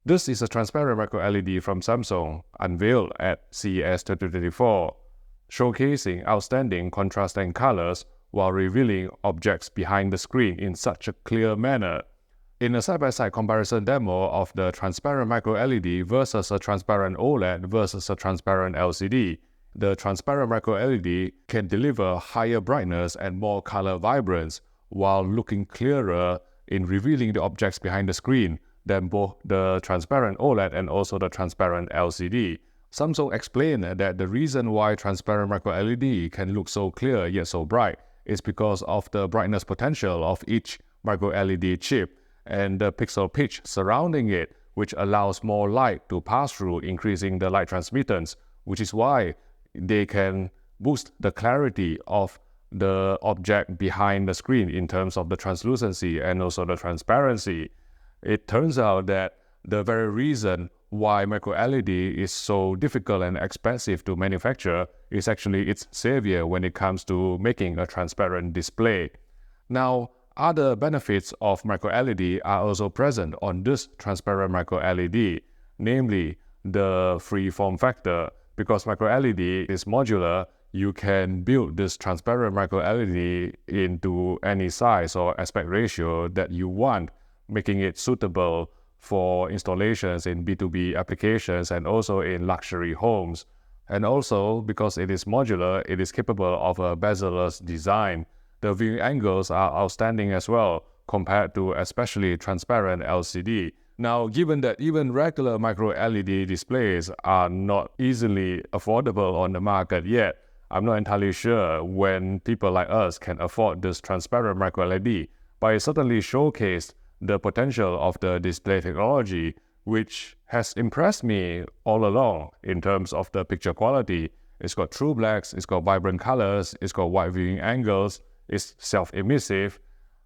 This is a transparent micro LED from Samsung, unveiled at CES 2024, showcasing outstanding contrast and colors while revealing objects behind the screen in such a clear manner. In a side-by-side comparison demo of the transparent micro LED versus a transparent OLED versus a transparent LCD, the transparent micro LED can deliver higher brightness and more color vibrance while looking clearer in revealing the objects behind the screen than both the transparent OLED and also the transparent LCD. Samsung explained that the reason why transparent micro LED can look so clear yet so bright is because of the brightness potential of each micro LED chip and the pixel pitch surrounding it, which allows more light to pass through, increasing the light transmittance, which is why they can boost the clarity of the object behind the screen in terms of the translucency and also the transparency. It turns out that the very reason why micro LED is so difficult and expensive to manufacture is actually its savior when it comes to making a transparent display. Now, other benefits of micro LED are also present on this transparent micro LED, namely the free form factor. Because micro LED is modular, you can build this transparent micro LED into any size or aspect ratio that you want, making it suitable for installations in B2B applications and also in luxury homes. And also, because it is modular, it is capable of a bezel-less design. The viewing angles are outstanding as well, compared to especially transparent LCD. Now, given that even regular micro LED displays are not easily affordable on the market yet, I'm not entirely sure when people like us can afford this transparent micro LED, but it certainly showcased the potential of the display technology, which has impressed me all along in terms of the picture quality. It's got true blacks, it's got vibrant colors, it's got wide viewing angles, it's self-emissive,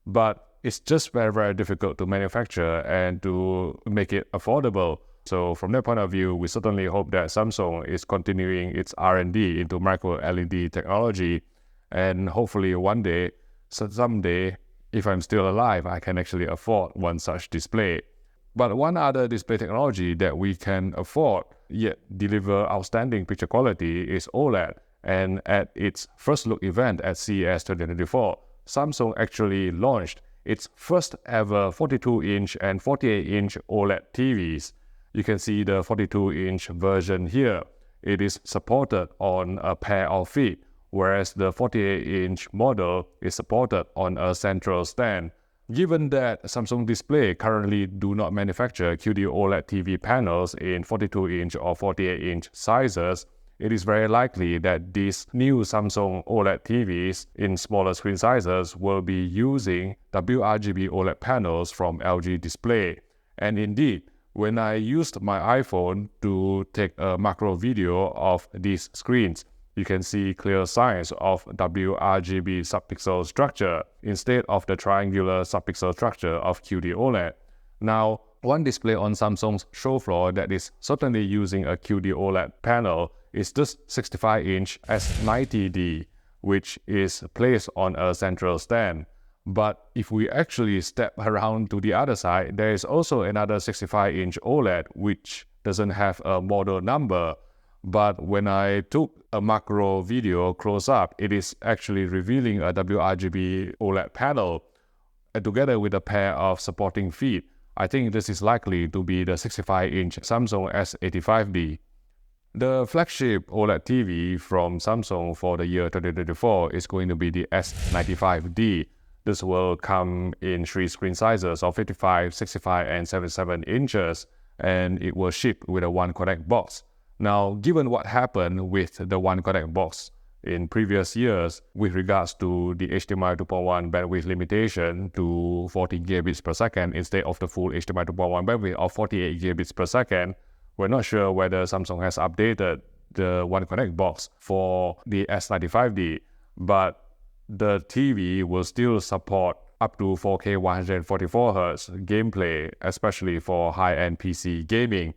but it's just very, very difficult to manufacture and to make it affordable. So from that point of view, we certainly hope that Samsung is continuing its R&D into micro LED technology, and hopefully one day, someday, if I'm still alive, I can actually afford one such display. But one other display technology that we can afford yet deliver outstanding picture quality is OLED. And at its first look event at CES 2024, Samsung actually launched its first ever 42-inch and 48-inch OLED TVs. You can see the 42-inch version here. It is supported on a pair of feet, whereas the 48-inch model is supported on a central stand. Given that Samsung Display currently do not manufacture QD-OLED TV panels in 42-inch or 48-inch sizes, it is very likely that these new Samsung OLED TVs in smaller screen sizes will be using WRGB OLED panels from LG Display. And indeed, when I used my iPhone to take a macro video of these screens, you can see clear signs of WRGB subpixel structure instead of the triangular subpixel structure of QD-OLED. Now, one display on Samsung's show floor that is certainly using a QD-OLED panel is this 65-inch S90D, which is placed on a central stand. But if we actually step around to the other side, there is also another 65-inch OLED, which doesn't have a model number. But when I took a macro video close up, it is actually revealing a WRGB OLED panel. And together with a pair of supporting feet, I think this is likely to be the 65-inch Samsung S85D. The flagship OLED TV from Samsung for the year 2024 is going to be the S95D. This will come in 3 screen sizes of 55, 65, and 77 inches, and it will ship with a One Connect box. Now, given what happened with the One Connect box in previous years with regards to the HDMI 2.1 bandwidth limitation to 40 gigabits per second instead of the full HDMI 2.1 bandwidth of 48 gigabits per second, we're not sure whether Samsung has updated the One Connect box for the S95D, but the TV will still support up to 4K 144Hz gameplay, especially for high-end PC gaming.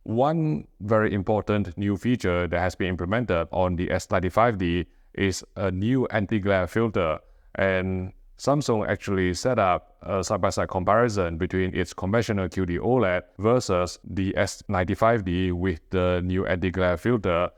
One very important new feature that has been implemented on the S95D is a new anti-glare filter. And Samsung actually set up a side-by-side comparison between its conventional QD-OLED versus the S95D with the new anti-glare filter,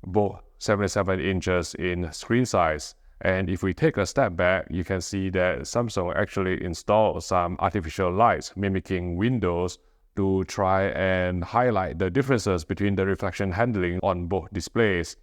both 77 inches in screen size. And if we take a step back, you can see that Samsung actually installed some artificial lights mimicking windows to try and highlight the differences between the reflection handling on both displays.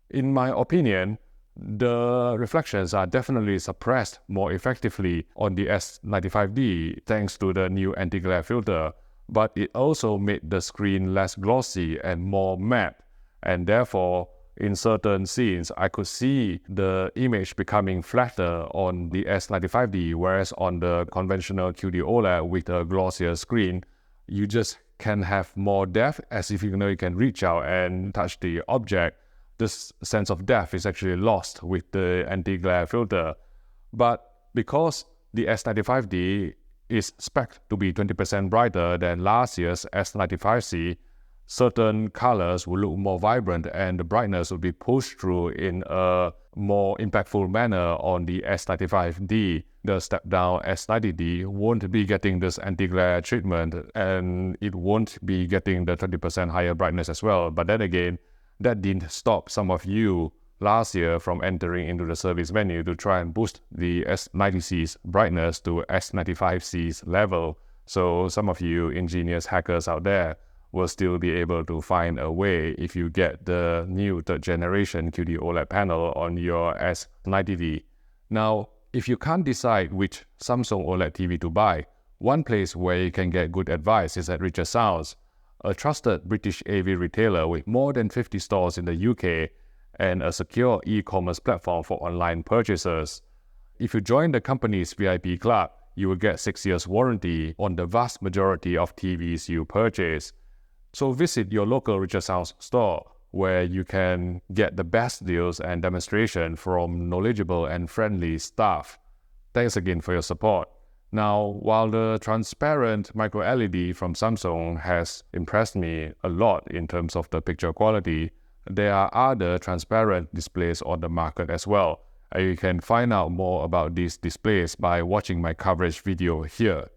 In my opinion, the reflections are definitely suppressed more effectively on the S95D thanks to the new anti-glare filter, but it also made the screen less glossy and more matte, and therefore in certain scenes, I could see the image becoming flatter on the S95D, whereas on the conventional QD-OLED with a glossier screen, you just can have more depth, as if you can reach out and touch the object. This sense of depth is actually lost with the anti-glare filter. But because the S95D is spec'd to be 20% brighter than last year's S95C, certain colors will look more vibrant and the brightness will be pushed through in a more impactful manner on the S95D. The step-down S90D won't be getting this anti-glare treatment, and it won't be getting the 20% higher brightness as well. But then again, that didn't stop some of you last year from entering into the service menu to try and boost the S90C's brightness to S95C's level. So some of you ingenious hackers out there will still be able to find a way if you get the new third generation QD-OLED panel on your S90D. Now, if you can't decide which Samsung OLED TV to buy, one place where you can get good advice is at Richer Sounds, a trusted British AV retailer with more than 50 stores in the UK and a secure e-commerce platform for online purchases. If you join the company's VIP club, you will get 6 years warranty on the vast majority of TVs you purchase. So visit your local Richer Sounds store, where you can get the best deals and demonstration from knowledgeable and friendly staff. Thanks again for your support. Now, while the transparent micro LED from Samsung has impressed me a lot in terms of the picture quality, there are other transparent displays on the market as well. And you can find out more about these displays by watching my coverage video here.